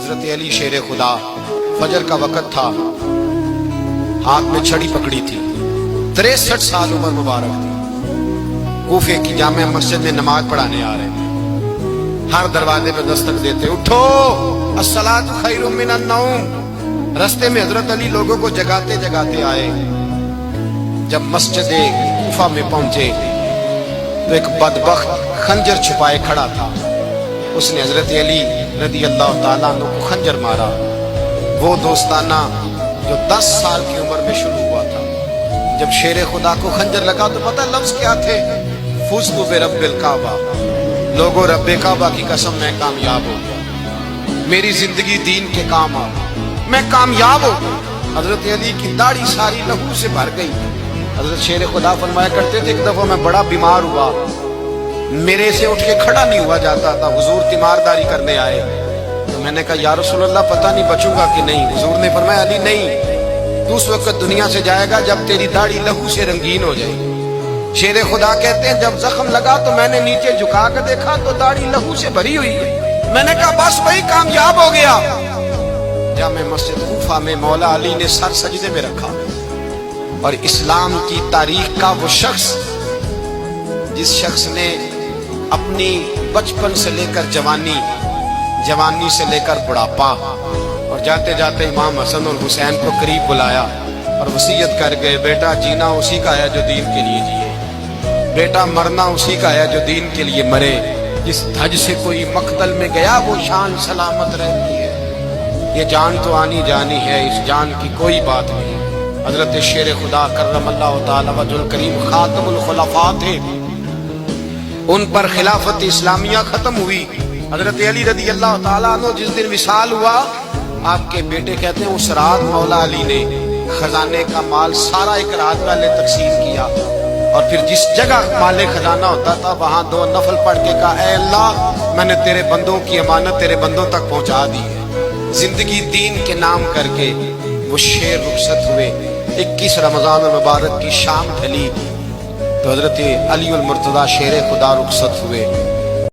حضرت علی شیر خدا، فجر کا وقت تھا، ہاتھ میں چھڑی پکڑی تھی، 63 سال عمر مبارک تھی، کوفے کی جامع مسجد میں نماز پڑھانے آ رہے ہیں، ہر دروازے پہ دستک دیتے، اٹھو الصلاۃ خیر من النوم۔ رستے میں حضرت علی لوگوں کو جگاتے جگاتے آئے، جب مسجد کوفہ میں پہنچے تو ایک بدبخت خنجر چھپائے کھڑا تھا، اس نے حضرت علی رضی اللہ تعالیٰ عنہ کو خنجر مارا، وہ دوستانہ جو 10 سال کی عمر میں شروع ہوا تھا۔ جب شیر خدا کو خنجر لگا تو پتہ لفظ کیا تھے؟ فزت برب الکعبہ، لوگوں رب کعبہ کی قسم میں کامیاب ہو گیا، میری زندگی دین کے کام آ گئی، میں کامیاب ہو گیا۔ حضرت علی کی داڑھی ساری لہو سے بھر گئی۔ حضرت شیر خدا فرمایا کرتے تھے، ایک دفعہ میں بڑا بیمار ہوا، میرے سے اٹھ کے کھڑا نہیں ہوا جاتا تھا، حضور تیمارداری کرنے آئے تو میں نے کہا یا رسول اللہ پتہ نہیں بچوں گا کہ نہیں۔ حضور نے فرمایا علی نہیں، تو اس وقت دنیا سے جائے گا جب تیری داڑھی لہو سے رنگین ہو جائے گی۔ شیر خدا کہتے ہیں جب زخم لگا تو میں نے نیچے جھکا کر دیکھا تو داڑھی لہو سے بھری ہوئی ہے، میں نے کہا بس وہی کامیاب ہو گیا۔ جامع مسجد کوفہ میں مولا علی نے سر سجدے میں رکھا، اور اسلام کی تاریخ کا وہ شخص جس شخص نے اپنی بچپن سے لے کر جوانی، جوانی سے لے کر بڑھاپا، اور جاتے جاتے امام حسن اور حسین کو قریب بلایا اور وصیت کر گئے، بیٹا جینا اسی کا ہے جو دین کے لیے جیے، بیٹا مرنا اسی کا ہے جو دین کے لیے مرے، جس دھج سے کوئی مقتل میں گیا وہ شان سلامت رہتی ہے، یہ جان تو آنی جانی ہے، اس جان کی کوئی بات نہیں۔ حضرت شیر خدا کرم اللہ تعالی وجہ الکریم خاتم الخلفاء تھے، ان پر خلافت اسلامیہ ختم ہوئی۔ حضرت علی رضی اللہ تعالیٰ عنہ جس دن وصال ہوا، آپ کے بیٹے کہتے ہیں اس رات مولا علی نے خزانے کا مال سارا ایک رات والے تقسیم کیا، اور پھر جس جگہ مال خزانہ ہوتا تھا وہاں 2 نفل پڑھ کے کہا اے اللہ میں نے تیرے بندوں کی امانت تیرے بندوں تک پہنچا دی ہے۔ زندگی دین کے نام کر کے وہ شیر رخصت ہوئے۔ 21 رمضان المبارک کی شام ڈھلی تو حضرت علی المرتضیٰ شیر خدا رخصت ہوئے۔